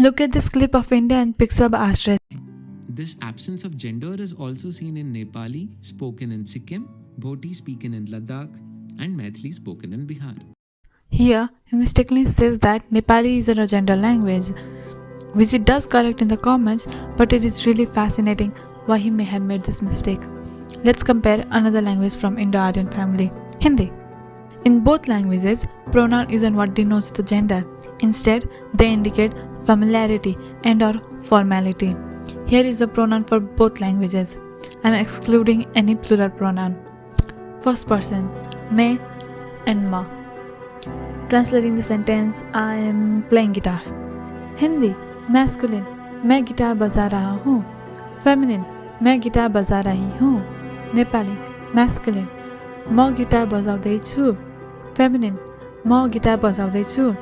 Look at this clip of India and picks up asterisk. This absence of gender is also seen in Nepali, spoken in Sikkim, Bhoti spoken in Ladakh, and Maithili spoken in Bihar. Here, he mistakenly says that Nepali is a gender language, which it does correct in the comments, but it is really fascinating why he may have made this mistake. Let's compare another language from Indo-Aryan family, Hindi. In both languages, pronoun isn't what denotes the gender. Instead, they indicate familiarity and or formality. Here is the pronoun for both languages. I am excluding any plural pronoun. First person, मैं and ma. Translating the sentence, I am playing guitar. Hindi, masculine, मैं guitar बजा रहा हूँ. Feminine, मैं guitar बजा रही हूँ. Nepali, masculine, म गिटार बजाउँदैछु. Feminine, म गिटार बजाउँदैछु.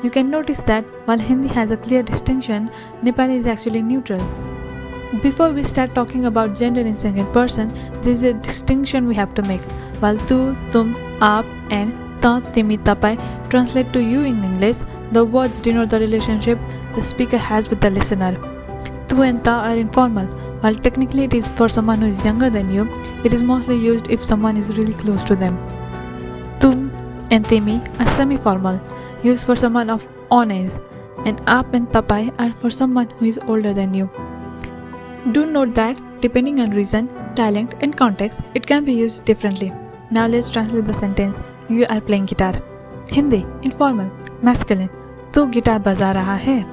You can notice that while Hindi has a clear distinction, Nepali is actually neutral. Before we start talking about gender in second person, there is a distinction we have to make. While tu, tum, aap and ta, timi, tapai translate to you in English, the words denote the relationship the speaker has with the listener. Tu and ta are informal. While technically it is for someone who is younger than you, it is mostly used if someone is really close to them. Tum and timi are semi-formal, used for someone of on age, and aap and tapai are for someone who is older than you. Do note that, depending on reason, talent, and context, it can be used differently. Now let's translate the sentence, you are playing guitar. Hindi, informal, masculine, तू guitar बजा रहा है.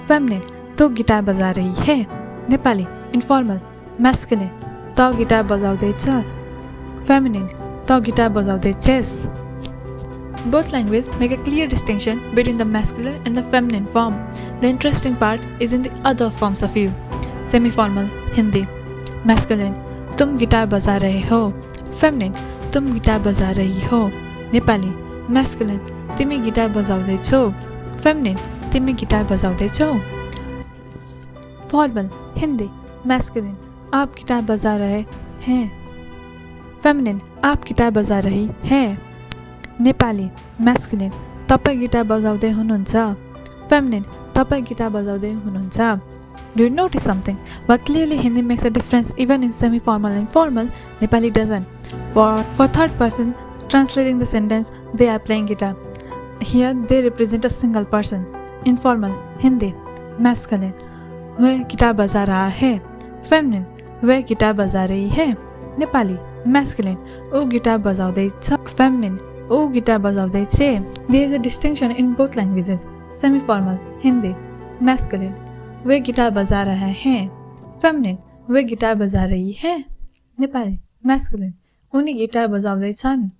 Feminine, तू guitar बजा रही है. Nepali, informal, masculine, तँ guitar बजाउँदैछस्. Feminine, तँ guitar बजाउँदैछस्. Both languages make a clear distinction between the masculine and the feminine form. The interesting part is in the other forms of you. Semi-formal, Hindi, masculine, तुम guitar बजा रहे हो. Feminine, तुम guitar बजा रही हो. Nepali, masculine, तिमी guitar बजाउँदैछौ. Feminine, तिमी गिटार बजाउँदैछौ. Formal, Hindi, masculine, आप गिटार बजा रहे हैं. Feminine, आप गिटार बजा रही है. Nepali, masculine, तपाईँ गिटार बजाउँदै हुनुहुन्छ. Feminine, तपाईँ गिटार बजाउँदै हुनुहुन्छ. Do you notice something? While clearly Hindi makes a difference even in semi-formal and formal, Nepali doesn't. For third person, translating the sentence, they are playing guitar. Here they represent a single person. Informal, Hindi, masculine, वह guitar बजा रहा है. Feminine, वह guitar बजा रही है. Nepali, masculine, ऊ guitar बजाउँदैछ. Feminine, ऊ guitar बजाउँदैछ. There is a distinction in both languages. Semi-formal, Hindi, masculine, way guitar बजा रहे हैं. Feminine, वे गिटार बजा रही है. Nepali, masculine, उनी गिटार बजाउँदैछन्.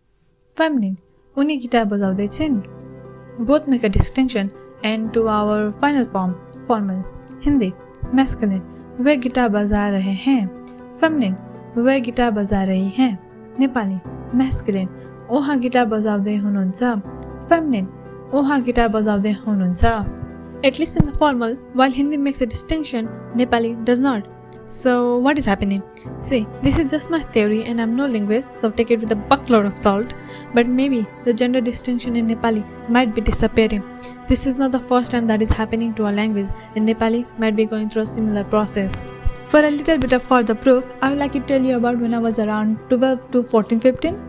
Feminine, उनी guitar बजाउँदैछिन्. Both make a distinction. And to our final form, formal, Hindi, masculine, way guitar बजा रहे हैं. Feminine, वे गिटार बजा रही हैं. Nepali, masculine, उहाँ गिटार बजाउँदै हुनुहुन्छ. Feminine, उहाँ गिटार बजाउँदै हुनुहुन्छ. At least in the formal, while Hindi makes a distinction, Nepali does not. So what is happening? See, this is just my theory and I'm no linguist, so take it with a buckload of salt. But maybe the gender distinction in Nepali might be disappearing. This is not the first time that is happening to a language, and Nepali might be going through a similar process. For a little bit of further proof, I would like to tell you about when I was around 12 to 14-15.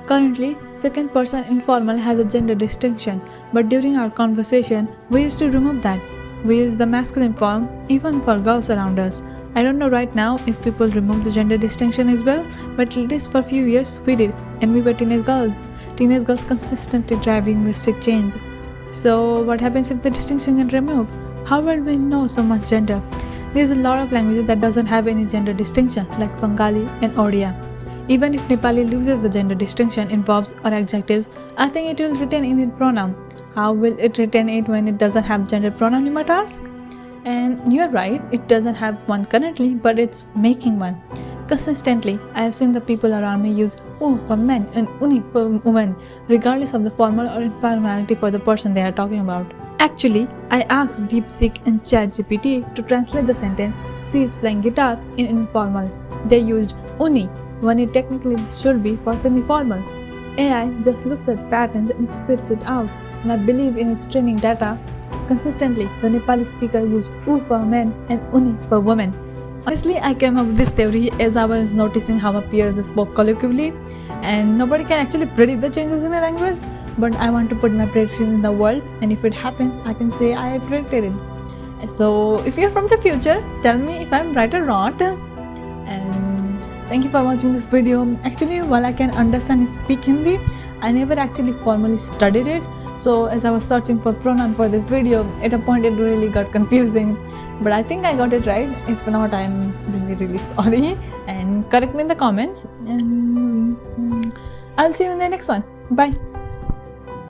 Currently, second person informal has a gender distinction, but during our conversation, we used to remove that. We use the masculine form even for girls around us. I don't know right now if people remove the gender distinction as well, but at least for a few years we did, and we were teenage girls. Teenage girls consistently drive linguistic change. So what happens if the distinction is removed? How will we know someone's gender? There's a lot of languages that doesn't have any gender distinction, like Bengali and Odia. Even if Nepali loses the gender distinction in verbs or adjectives, I think it will retain in its pronoun. How will it retain it when it doesn't have gender pronoun, you might ask? And you're right, it doesn't have one currently, but it's making one. Consistently, I have seen the people around me use U for men and Uni for women, regardless of the formal or informality for the person they are talking about. Actually, I asked DeepSeek and ChatGPT to translate the sentence, she is playing guitar in informal. They used Uni when it technically should be for semi-formal. AI just looks at patterns and spits it out, and I believe in its training data, Consistently, the Nepali speaker used U for men and Uni for women. Honestly, I came up with this theory as I was noticing how my peers spoke colloquially, and nobody can actually predict the changes in a language. But I want to put my prediction in the world, and if it happens, I can say I predicted it. So, if you're from the future, tell me if I'm right or not. And thank you for watching this video. Actually, while I can understand and speak Hindi, I never actually formally studied it. So as I was searching for pronoun for this video, at a point it really got confusing. But I think I got it right. If not, I'm really sorry. And correct me in the comments. And I'll see you in the next one. Bye.